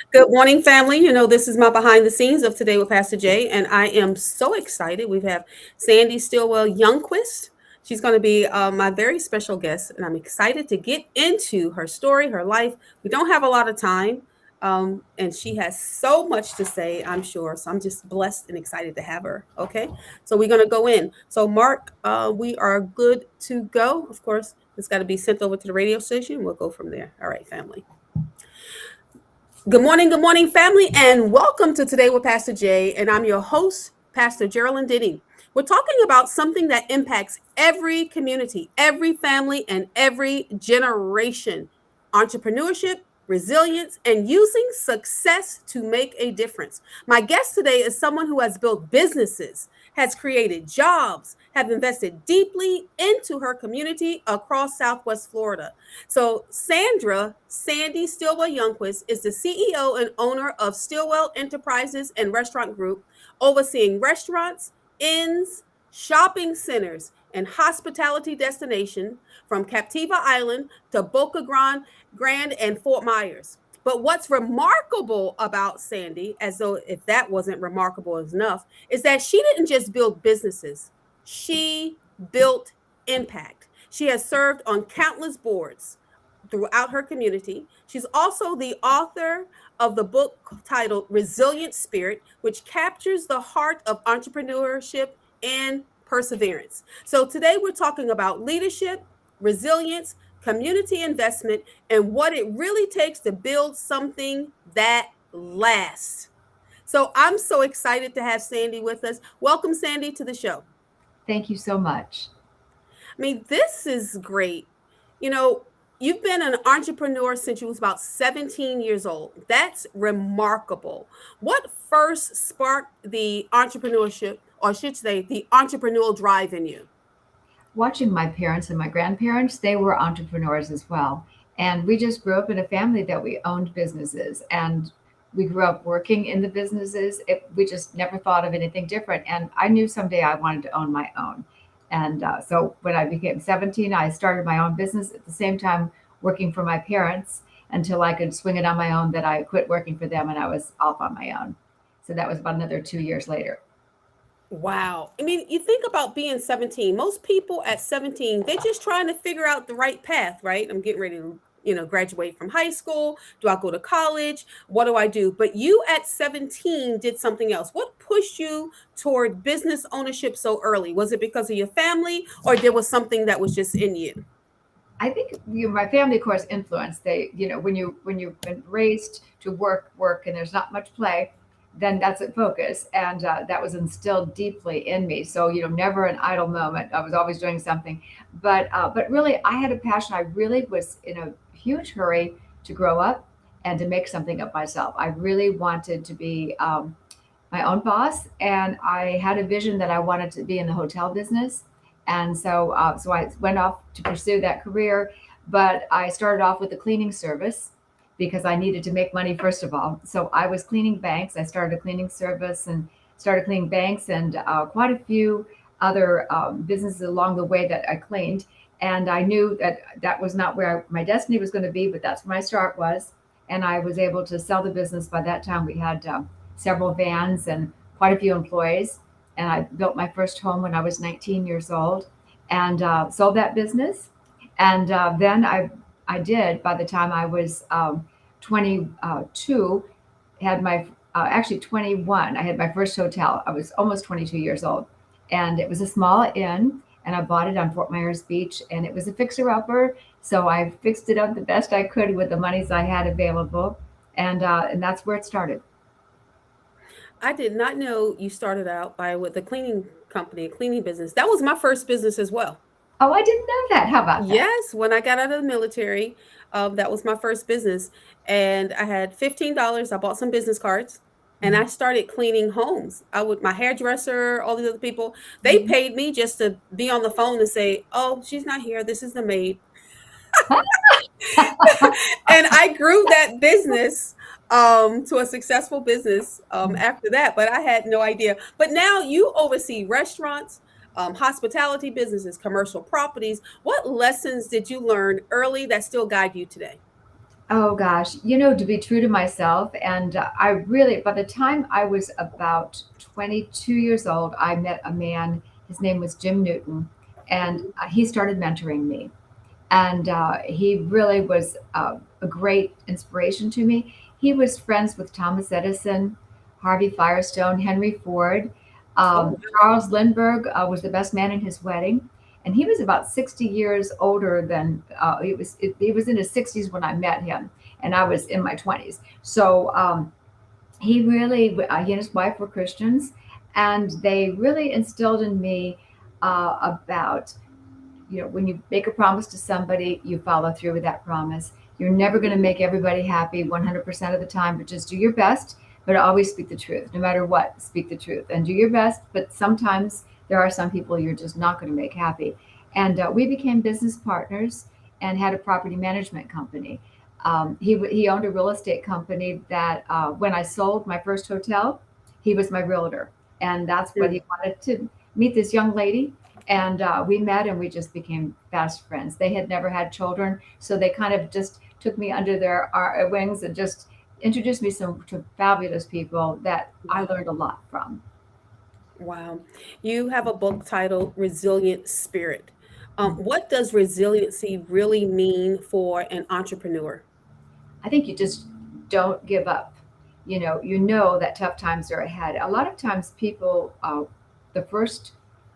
Good morning, family. This is my behind the scenes of Today with Pastor Jay, and I am so excited. We have Sandy Stillwell Youngquist. She's going to be my very special guest, and I'm excited to get into her story, her life. We don't have a lot of time, and she has so much to say, I'm sure. So I'm just blessed and excited to have her. Okay, so we're going to go in. So, Mark, we are good to go. Of course, it's got to be sent over to the radio station. We'll go from there. All right, family. Good morning, family, and welcome to Today with Pastor Jay. And I'm your host, Pastor Geraldine Denny. We're talking about something that impacts every community, every family, and every generation: entrepreneurship, resilience, and using success to make a difference. My guest today is someone who has built businesses, has created jobs, have invested deeply into her community across Southwest Florida. So Sandy Stillwell Youngquist is the CEO and owner of Stillwell Enterprises and Restaurant Group, overseeing restaurants, inns, shopping centers, and hospitality destination from Captiva Island to Grande and Fort Myers. But what's remarkable about Sandy, as though if that wasn't remarkable enough, is that she didn't just build businesses, she built impact. She has served on countless boards throughout her community. She's also the author of the book titled Resilient Spirit, which captures the heart of entrepreneurship and perseverance. So today we're talking about leadership, resilience, community investment, and what it really takes to build something that lasts. So I'm so excited to have Sandy with us. Welcome, Sandy, to the show. Thank you so much. I mean, this is great. You know, you've been an entrepreneur since you was about 17 years old. That's remarkable. What first sparked the entrepreneurship, or I should say, the entrepreneurial drive in you? Watching my parents and my grandparents, they were entrepreneurs as well. And we just grew up in a family that we owned businesses and we grew up working in the businesses. We just never thought of anything different. And I knew someday I wanted to own my own. And so when I became 17, I started my own business at the same time working for my parents until I could swing it on my own, that I quit working for them and I was off on my own. So that was about another 2 years later. Wow. I mean, you think about being 17. Most people at 17, they're just trying to figure out the right path, right? I'm getting ready to, graduate from high school. Do I go to college? What do I do? But you at 17 did something else. What pushed you toward business ownership so early? Was it because of your family or there was something that was just in you? I think my family, of course, influenced. When you've been raised to work, and there's not much play, then that's at focus, and that was instilled deeply in me. So never an idle moment. I was always doing something, but really, I had a passion. I really was in a huge hurry to grow up and to make something of myself. I really wanted to be my own boss, and I had a vision that I wanted to be in the hotel business, and so I went off to pursue that career. But I started off with a cleaning service because I needed to make money first of all. So I was cleaning banks. I started a cleaning service and started cleaning banks and quite a few other businesses along the way that I cleaned. And I knew that that was not where my destiny was going to be, but that's where my start was. And I was able to sell the business. By that time, we had several vans and quite a few employees. And I built my first home when I was 19 years old and sold that business. And then I did, by the time I was 22, had my, actually 21, I had my first hotel. I was almost 22 years old. And it was a small inn, and I bought it on Fort Myers Beach, and it was a fixer-upper. So I fixed it up the best I could with the monies I had available. And that's where it started. I did not know you started out by with a cleaning company, a cleaning business. That was my first business as well. Oh, I didn't know that. How about that? Yes, when I got out of the military, that was my first business, and I had $15. I bought some business cards, and I started cleaning homes. I would my hairdresser, all these other people, they Mhm. paid me just to be on the phone and say, "Oh, she's not here. This is the maid." And I grew that business to a successful business after that, but I had no idea. But now you oversee restaurants, hospitality businesses, commercial properties. What lessons did you learn early that still guide you today? Oh gosh, to be true to myself. And I really, by the time I was about 22 years old, I met a man. His name was Jim Newton, and he started mentoring me. And he really was a great inspiration to me. He was friends with Thomas Edison, Harvey Firestone, Henry Ford. Oh, Charles Lindbergh was the best man in his wedding, and he was about 60 years older than he was in his 60s when I met him, and I was in my 20s. So he and his wife were Christians, and they really instilled in me about when you make a promise to somebody, you follow through with that promise. You're never going to make everybody happy 100% of the time, but just do your best. But always speak the truth, no matter what. Speak the truth and do your best. But sometimes there are some people you're just not going to make happy. And we became business partners and had a property management company. He owned a real estate company that when I sold my first hotel, he was my realtor, and that's what he wanted to meet this young lady, and we met and we just became fast friends. They had never had children, so they kind of just took me under their wings and just introduced me to fabulous people that I learned a lot from. wow. You have a book titled Resilient Spirit. What does resiliency really mean for an entrepreneur? I think you just don't give up. You know that tough times are ahead. A lot of times people, the first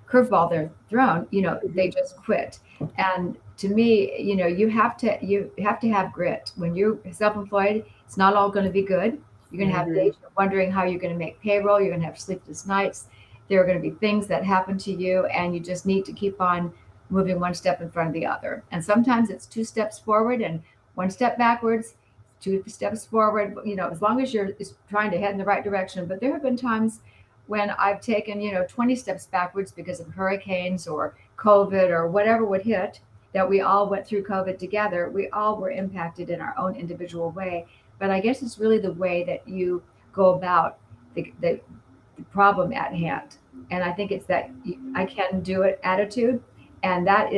curveball they're thrown, they Mhm. just quit. And to me, you have to have grit. When you're self-employed, it's not all going to be good. You're going to have Mhm. days you're wondering how you're going to make payroll. You're going to have sleepless nights. There are going to be things that happen to you, and you just need to keep on moving one step in front of the other. And sometimes it's two steps forward and one step backwards, two steps forward, as long as you're trying to head in the right direction. But there have been times when I've taken, 20 steps backwards because of hurricanes or COVID or whatever would hit, that we all went through COVID together. We all were impacted in our own individual way. But I guess it's really the way that you go about the problem at hand. And I think it's that I can do it attitude. And that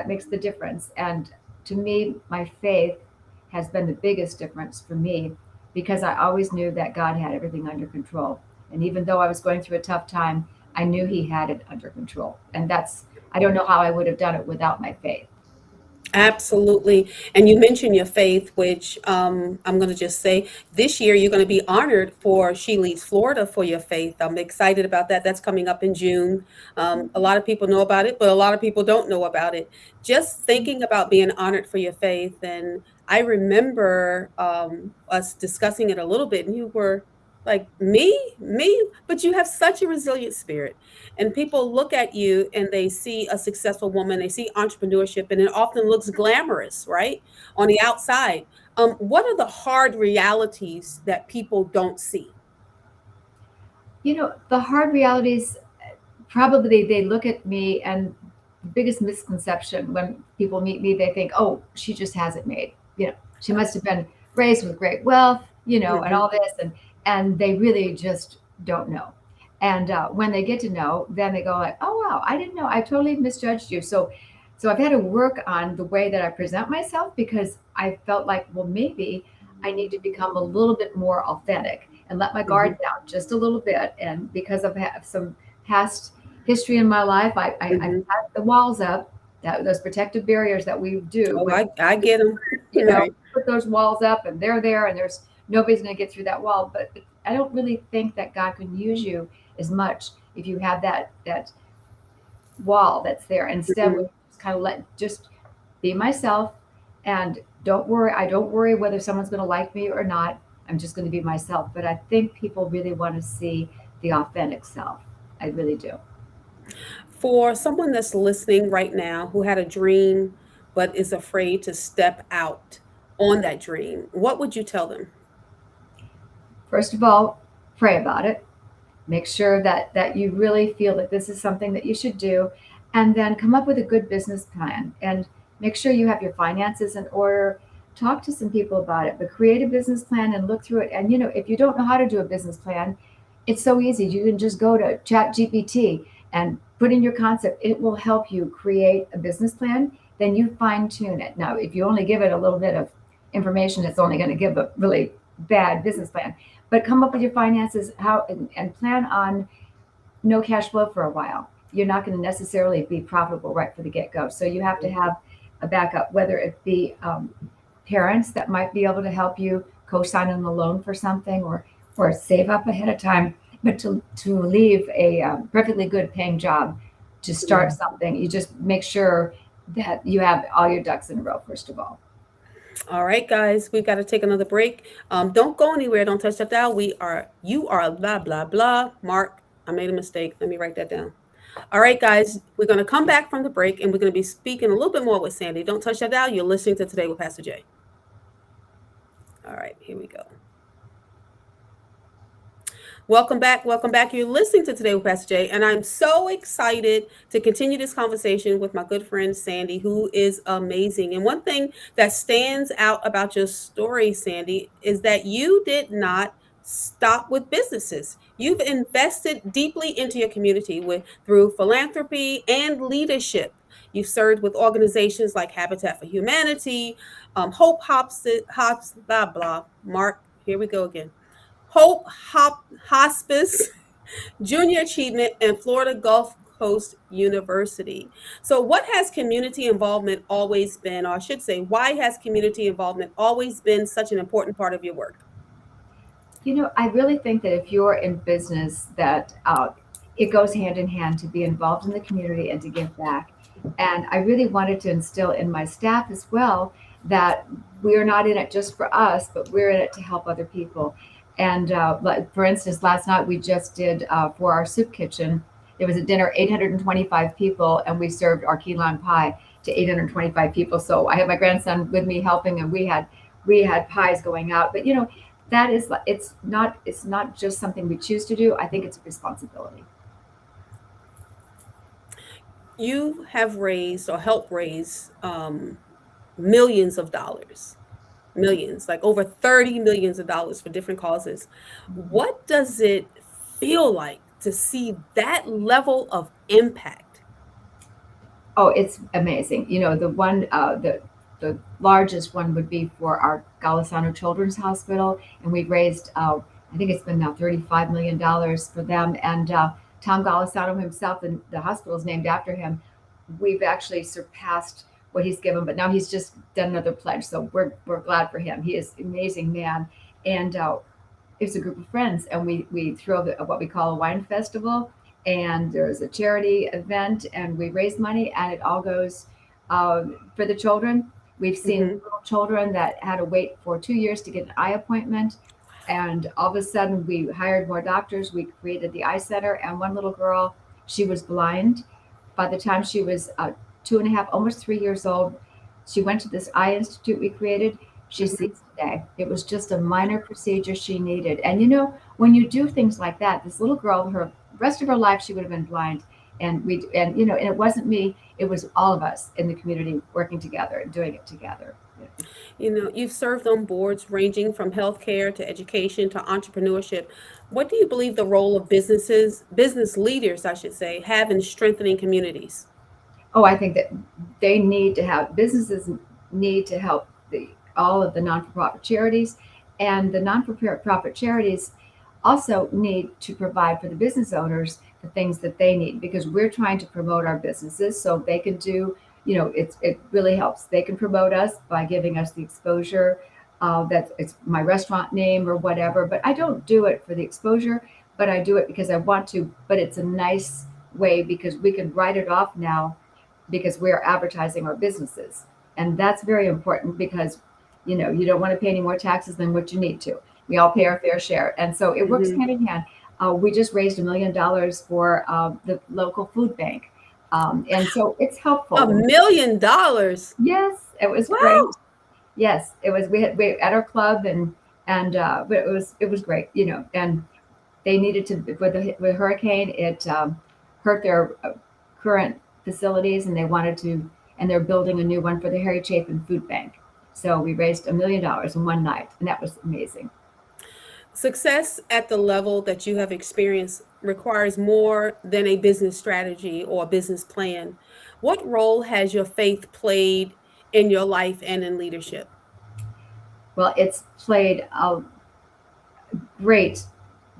makes the difference. And to me, my faith has been the biggest difference for me because I always knew that God had everything under control. And even though I was going through a tough time, I knew He had it under control. And I don't know how I would have done it without my faith. Absolutely. And you mentioned your faith, which I'm going to just say this year you're going to be honored for She Leads Florida for your faith. I'm excited about that. That's coming up in June. A lot of people know about it, but a lot of people don't know about it. Just thinking about being honored for your faith. And I remember us discussing it a little bit, and you were like, me, but you have such a resilient spirit. And people look at you and they see a successful woman, they see entrepreneurship, and it often looks glamorous, right? On the outside. What are the hard realities that people don't see? The hard realities, probably they look at me, and the biggest misconception when people meet me, they think, oh, she just has it made. She must have been raised with great wealth, and Mhm. all this, and they really just don't know. And when they get to know, then they go like, oh wow, I didn't know. I totally misjudged you. So I've had to work on the way that I present myself because I felt like, well, maybe I need to become a little bit more authentic and let my Mhm. guard down just a little bit. And because I've had some past history in my life, I've Mhm. had the walls up, those protective barriers that we do Oh, when I get them. you know Right. put those walls up, and they're there, and there's nobody's going to get through that wall. But I don't really think that God can use you as much if you have that wall that's there. Instead, we Mhm. just kind of just be myself, and don't worry. I don't worry whether someone's going to like me or not. I'm just going to be myself. But I think people really want to see the authentic self. I really do. For someone that's listening right now who had a dream but is afraid to step out on that dream, what would you tell them? First of all, pray about it. Make sure that you really feel that this is something that you should do, and then come up with a good business plan, and make sure you have your finances in order. Talk to some people about it, but create a business plan and look through it. And if you don't know how to do a business plan, it's so easy. You can just go to chat gpt and put in your concept. It will help you create a business plan. Then you fine tune it. Now if you only give it a little bit of information that's only going to give a really bad business plan. But come up with your finances, and plan on no cash flow for a while. You're not going to necessarily be profitable right for the get-go. So you have to have a backup, whether it be parents that might be able to help you co-sign on the loan for something, or save up ahead of time. But to leave a perfectly good paying job to start something, you just make sure that you have all your ducks in a row, first of all. All right, guys, we've got to take another break. Don't go anywhere. Don't touch that dial. You are blah, blah, blah. Mark, I made a mistake. Let me write that down. All right, guys, we're going to come back from the break and we're going to be speaking a little bit more with Sandy. Don't touch that dial. You're listening to Today with Pastor Jay. All right, here we go. Welcome back. Welcome back. You're listening to Today with Pastor Jay, and I'm so excited to continue this conversation with my good friend Sandy, who is amazing. And one thing that stands out about your story, Sandy, is that you did not stop with businesses. You've invested deeply into your community through philanthropy and leadership. You've served with organizations like Habitat for Humanity, Hope Hops, blah, blah. Mark, here we go again. Hospice, Junior Achievement, and Florida Gulf Coast University. So, what has community involvement always been, or I should say, why has community involvement always been such an important part of your work? I really think that if you're in business, that it goes hand in hand to be involved in the community and to give back. And I really wanted to instill in my staff as well that we're not in it just for us, but we're in it to help other people. And like, for instance, last night we just did for our soup kitchen. There was a dinner, 825 people, and we served our key lime pie to 825 people. So I had my grandson with me helping, and we had pies going out. But that is, it's not just something we choose to do. I think it's a responsibility. You have raised or helped raise millions of dollars. Millions, like over 30 millions of dollars for different causes. What does it feel like to see that level of impact? Oh, it's amazing. The largest one would be for our Golisano Children's Hospital, and we've raised, I think it's been now $35 million for them. And Tom Golisano himself, and the hospital is named after him. We've actually surpassed what he's given, but now he's just done another pledge. So we're glad for him. He is an amazing man. And it's a group of friends, and we throw what we call a wine festival, and there's a charity event, and we raise money, and it all goes for the children. We've seen little children that had to wait for 2 years to get an eye appointment. And all of a sudden we hired more doctors. We created the eye center, and one little girl, she was blind. By the time she was 2.5, almost 3 years old, she went to this eye institute we created. She sees today. It was just a minor procedure she needed. And when you do things like that, this little girl, her rest of her life, she would have been blind. And it wasn't me, it was all of us in the community working together and doing it together. You've served on boards ranging from healthcare to education to entrepreneurship. What do you believe the role of business leaders, I should say, have in strengthening communities? Oh, I think that businesses need to help all of the non-for-profit charities, and the non-for-profit charities also need to provide for the business owners the things that they need, because we're trying to promote our businesses so they can do, it really helps. They can promote us by giving us the exposure that it's my restaurant name or whatever, but I don't do it for the exposure, but I do it because I want to, but it's a nice way because we can write it off now because we're advertising our businesses. And that's very important because, you don't want to pay any more taxes than what you need to. We all pay our fair share. And so it works hand in hand. We just raised $1 million for the local food bank. And so it's helpful. $1 million? Yes, it was great. Yes, it was. We at our club, and but it was great, and they needed to, with hurricane, it hurt their current facilities, and they're building a new one for the Harry Chapin Food Bank. So we raised $1 million in one night, and that was amazing. Success at the level that you have experienced requires more than a business strategy or a business plan. What role has your faith played in your life and in leadership? Well, it's played a great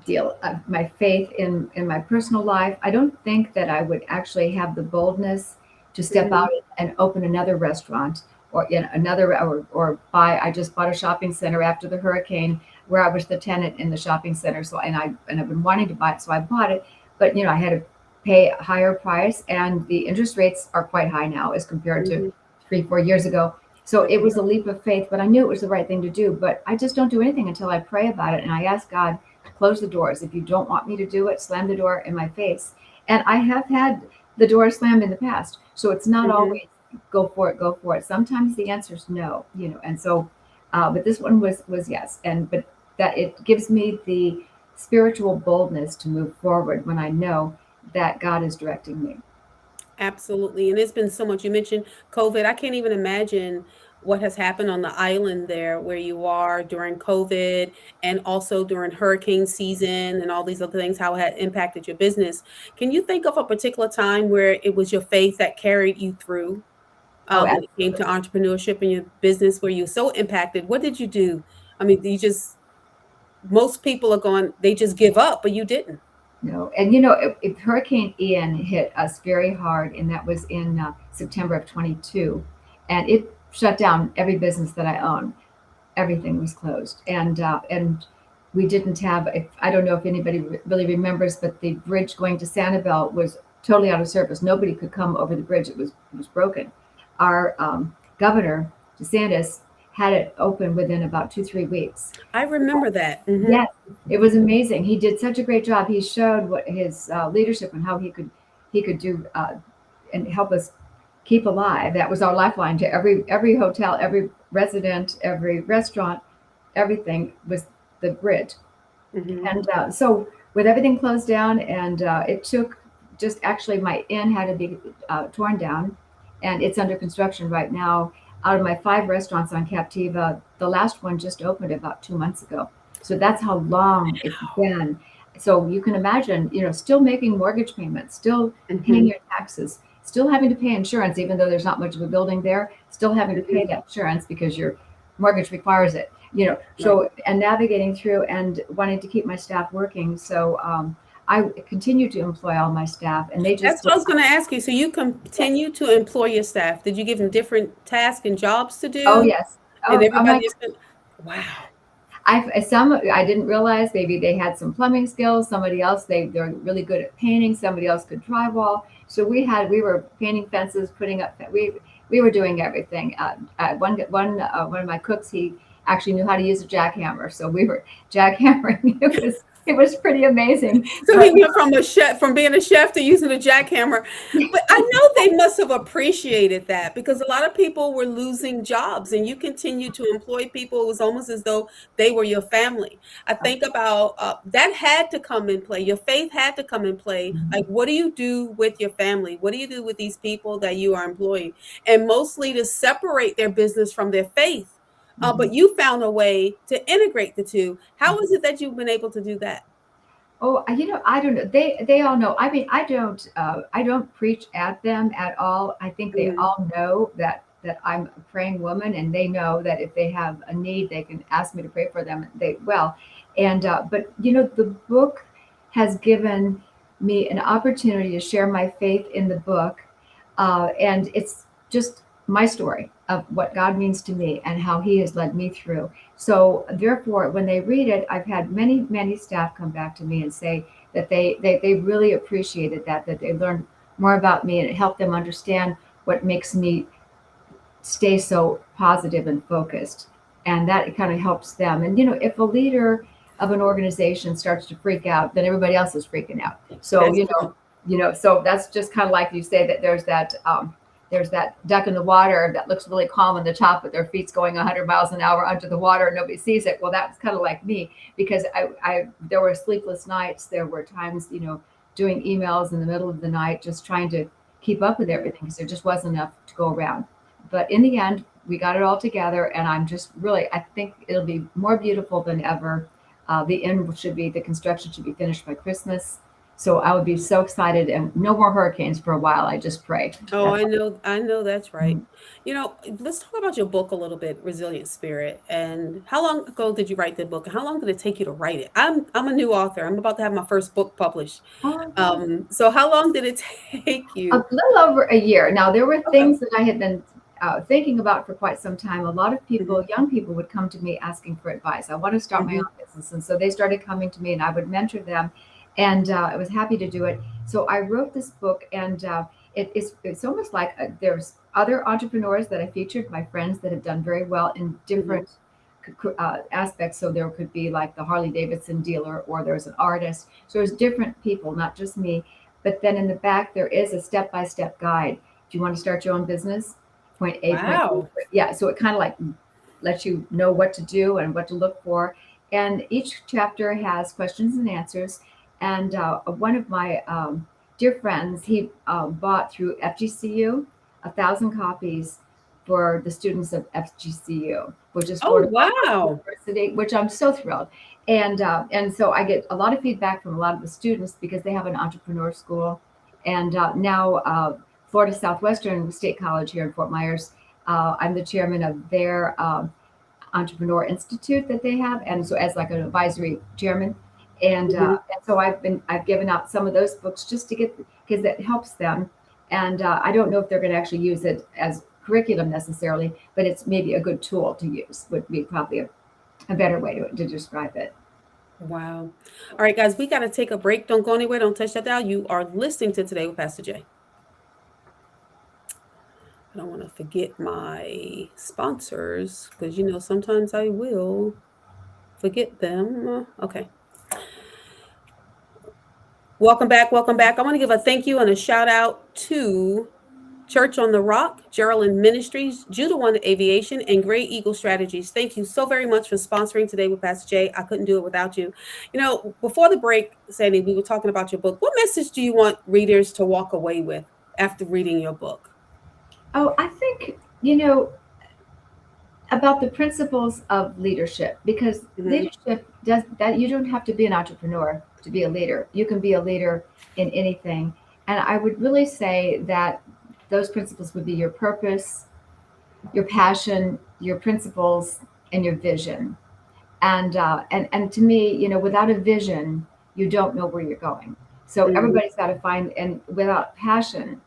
deal of my faith in my personal life. I don't think that I would actually have the boldness to step Hmm. out and open another restaurant or another or buy. I just bought a shopping center after the hurricane where I was the tenant in the shopping center. So I've been wanting to buy it, so I bought it. But I had to pay a higher price, and the interest rates are quite high now as compared to Hmm. 3, 4 years ago. So it was a leap of faith, but I knew it was the right thing to do. But I just don't do anything until I pray about it and I ask God, close the doors. If you don't want me to do it, slam the door in my face. And I have had the door slammed in the past. So it's not Hmm. always go for it, go for it. Sometimes the answer is no. And so, but this one was yes. But that it gives me the spiritual boldness to move forward when I know that God is directing me. Absolutely. And it's been so much. You mentioned COVID. I can't even imagine what has happened on the island there where you are during COVID and also during hurricane season and all these other things, how it had impacted your business. Can you think of a particular time where it was your faith that carried you through Oh, when it came to absolutely. entrepreneurship and your business where you were so impacted? What did you do? I mean, you just, most people are going, they just give up, but you didn't. No, and if Hurricane Ian hit us very hard, and that was in September of 22, and it shut down every business that I own. Everything was closed, and we didn't have. I don't know if anybody really remembers, but the bridge going to Sanibel was totally out of service. Nobody could come over the bridge. It was broken. Our governor DeSantis had it open within about 2, 3 weeks. I remember that. Hmm. Yes, it was amazing. He did such a great job. He showed what his leadership and how he could do and help us keep alive. That was our lifeline to every hotel, every resident, every restaurant. Everything was the bridge. Hmm. And so with everything closed down, and it took just actually my inn had to be torn down, and it's under construction right now. Out of my 5 restaurants on Captiva, the last one just opened about 2 months ago. So that's how long it's been. So you can imagine, still making mortgage payments, still paying Hmm. your taxes, still having to pay insurance, even though there's not much of a building there, still having to pay that insurance because your mortgage requires it. Right. So and navigating through and wanting to keep my staff working. So I continue to employ all my staff, and they That's just what I was going to ask you. So you yes. continue to employ your staff. Did you give them different tasks and jobs to Oh do? yes. And Oh everybody my. is going, wow. I didn't realize maybe they had some plumbing skills. Somebody else they're really good at painting. Somebody else could drywall. So we were painting fences, putting up. We were doing everything. One of my cooks, he actually knew how to use a jackhammer. So we were jackhammering. It was pretty amazing. So he But went from a chef, from being a chef to using a jackhammer. But I know they must have appreciated that because a lot of people were losing jobs and you continue to employ people. It was almost as though they were your family. I think about that had to come in play. Your faith had to come in play. Like, what do you do with your family? What do you do with these people that you are employing? And mostly to separate their business from their faith. Mhm. But you found a way to integrate the two. How is it that you've been able to do that? Oh, I don't know. They all know. I mean, I don't preach at them at all. I think they Mhm. all know that I'm a praying woman, and they know that if they have a need, they can ask me to pray for them. They will, and but the book has given me an opportunity to share my faith in the book, and it's just my story of what God means to me and how He has led me through. So therefore, when they read it, I've had many staff come back to me and say that they really appreciated that they learned more about me, and it helped them understand what makes me stay so positive and focused. And that kind of helps them. And if a leader of an organization starts to freak out, then everybody else is freaking out. So That's true. so that's just kind of like you say that there's that duck in the water that looks really calm on the top, but their feet's going 100 miles an hour under the water and nobody sees it. Well, that's kind of like me because I there were sleepless nights. There were times, doing emails in the middle of the night, just trying to keep up with everything because there just wasn't enough to go around. But in the end, we got it all together, and I'm just really, I think it'll be more beautiful than ever. The construction should be finished by Christmas. So I would be so excited, and no more hurricanes for a while. I just pray. Oh, That's I know that's right. mm. Let's talk about your book a little bit, Resilient Spirit. And how long ago did you write the book? And how long did it take you to write it? I'm a new author. I'm about to have my first book published. Oh, wow. So how long did it take A you? little over a year. Now, there were Okay. things that I had been thinking about for quite some time. A lot of Hmm. people, young people, would come to me asking for advice. I want to start my Hmm. own business. And so they started coming to me, and I would mentor them. And I was happy to do it. So I wrote this book, and it's almost like there's other entrepreneurs that I featured, my friends that have done very well in Hmm. different aspects. So there could be like the Harley Davidson dealer, or there's an artist. So there's different people, not just me. But then in the back, there is a step by step guide. Do you want to start your own business? Point A, point B. Wow. Yeah. So it kind of like lets you know what to do and what to look for. And each chapter has questions and answers. And one of my dear friends, he bought through FGCU 1,000 copies for the students of FGCU, which is Oh, Florida wow. University, which I'm so thrilled. And so I get a lot of feedback from a lot of the students because they have an entrepreneur school. And now Florida Southwestern State College here in Fort Myers, I'm the chairman of their entrepreneur institute that they have, and so as like an advisory chairman. Hmm. And so I've given out some of those books just to get, because it helps them. And I don't know if they're going to actually use it as curriculum necessarily, but it's maybe a good tool to use, would be probably a better way to describe it. Wow. All right, guys, we got to take a break. Don't go anywhere. Don't touch that dial. You are listening to Today with Pastor Jay. I don't want to forget my sponsors because sometimes I will forget them. Okay. Welcome back. Welcome back. I want to give a thank you and a shout out to Church on the Rock, Geraldine Ministries, Judah One Aviation, and Great Eagle Strategies. Thank you so very much for sponsoring Today with Pastor Jay. I couldn't do it without you. Before the break, Sandy, we were talking about your book. What message do you want readers to walk away with after reading your book? Oh, I think, about the principles of leadership, because Hmm. leadership does that. You don't have to be an entrepreneur to be a leader. You can be a leader in anything. And I would really say that those principles would be your purpose, your passion, your principles, and your vision. And to me, without a vision, you don't know where you're going. So Hmm. everybody's got to find, and without passion,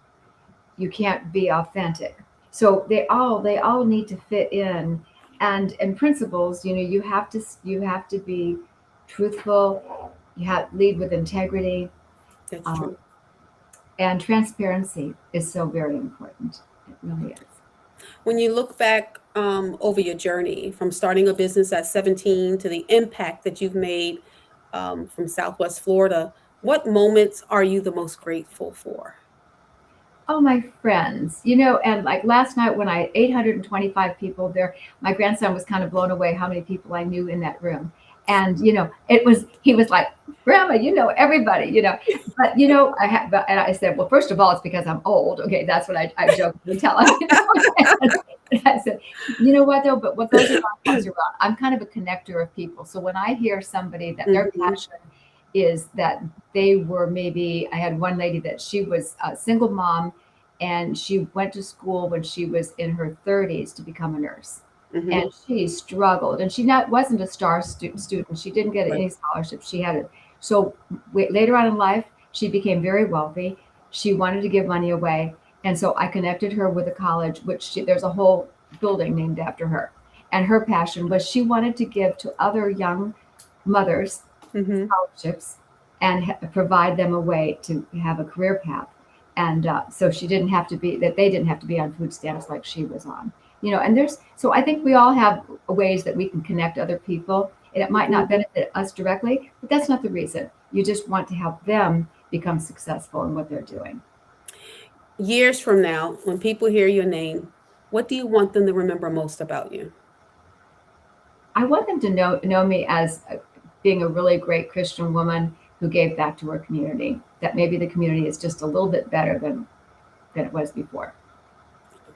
you can't be authentic. So they all need to fit in. And principles, you have to be truthful. You have lead with integrity. That's um, true. and transparency is so very important. It really is. When you look back over your journey from starting a business at 17 to the impact that you've made from Southwest Florida, what moments are you the most grateful for? Oh, my friends, and like last night when I 825 people there, my grandson was kind of blown away how many people I knew in that room. And he was like, "Grandma, you know everybody." But and I said, "Well, first of all, it's because I'm old." Okay, that's what I jokingly tell him. And I said, "You know what though? But what goes around comes around. I'm kind of a connector of people. So when I hear somebody that their Hmm. passion is that they were, maybe I had one lady that she was a single mom, and she went to school when she was in her 30s to become a nurse. And Hmm. she struggled, and she not wasn't a star student. She didn't get Right. any scholarships. She had it. So later on in life, she became very wealthy. She wanted to give money away, and so I connected her with a college, which there's a whole building named after her. And her passion was she wanted to give to other young mothers Hmm. scholarships and provide them a way to have a career path. And so she didn't have to be that they didn't have to be on food stamps like she was on. And so I think we all have ways that we can connect other people, and it might not Hmm. benefit us directly, but that's not the reason. You just want to help them become successful in what they're doing. Years from now, when people hear your name, what do you want them to remember most about you? I want them to know me as being a really great Christian woman who gave back to her community. That maybe the community is just a little bit better than it was before.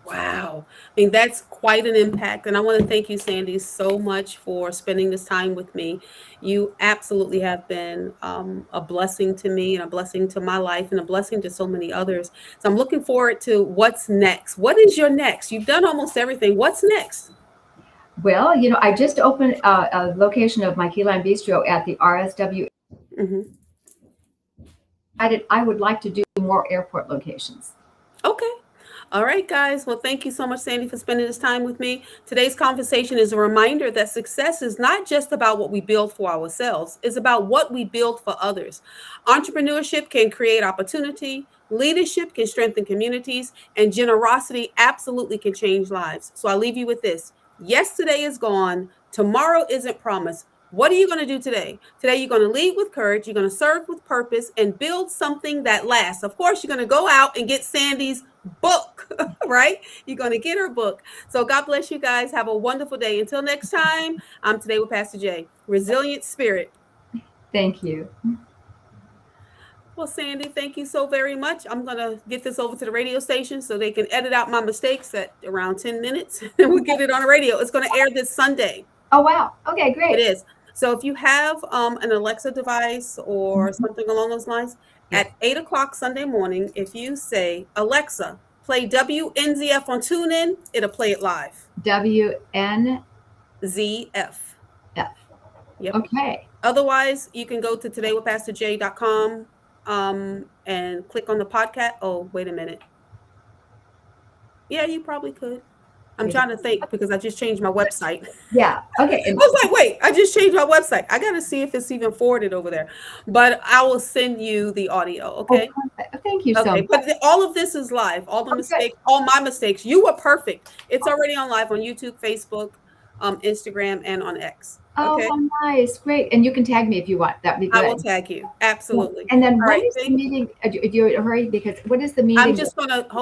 Wow. I mean, that's quite an impact. And I want to thank you, Sandy, so much for spending this time with me. You absolutely have been a blessing to me and a blessing to my life and a blessing to so many others. So I'm looking forward to what's next. What is your next? You've done almost everything. What's next? Well, I just opened a location of my Key Lime Bistro at the RSW. Hmm. I would like to do more airport locations. Okay. All right, guys. Well, thank you so much, Sandy, for spending this time with me. Today's conversation is a reminder that success is not just about what we build for ourselves, it's about what we build for others. Entrepreneurship can create opportunity, leadership can strengthen communities, and generosity absolutely can change lives. So I'll leave you with this. Yesterday is gone, tomorrow isn't promised. What are you going to do today? Today, you're going to lead with courage, you're going to serve with purpose, and build something that lasts. Of course, you're going to go out and get Sandy's book, right? You're going to get her book. So, God bless you guys. Have a wonderful day. Until next time, I'm Today with Pastor Jay. Resilient spirit. Thank you. Well, Sandy, thank you so very much. I'm going to get this over to the radio station so they can edit out my mistakes at around 10 minutes. And we'll get it on the radio. It's going to air this Sunday. Oh, wow. Okay, great. It is. So if you have an Alexa device or something along those lines, at 8 o'clock Sunday morning, if you say, Alexa, play WNZF on TuneIn, it'll play it live. WNZF. ZF. Yep. Okay. Otherwise, you can go to todaywithpastorj.com and click on the podcast. Oh, wait a minute. Yeah, you probably could. I'm trying to think because I just changed my website. Yeah. Okay. I was like, wait, I just changed my website. I got to see if it's even forwarded over there. But I will send you the audio, okay? Oh, thank you so much. But all of this is live. All the mistakes, all my mistakes. You were perfect. It's already on live on YouTube, Facebook, Instagram, and on X. Okay? Oh, nice. Great. And you can tag me if you want. That'd be good. I will tag you. Absolutely. And then All when right, is the meeting? Do you hurry? Because what is the meeting? I'm just going to hold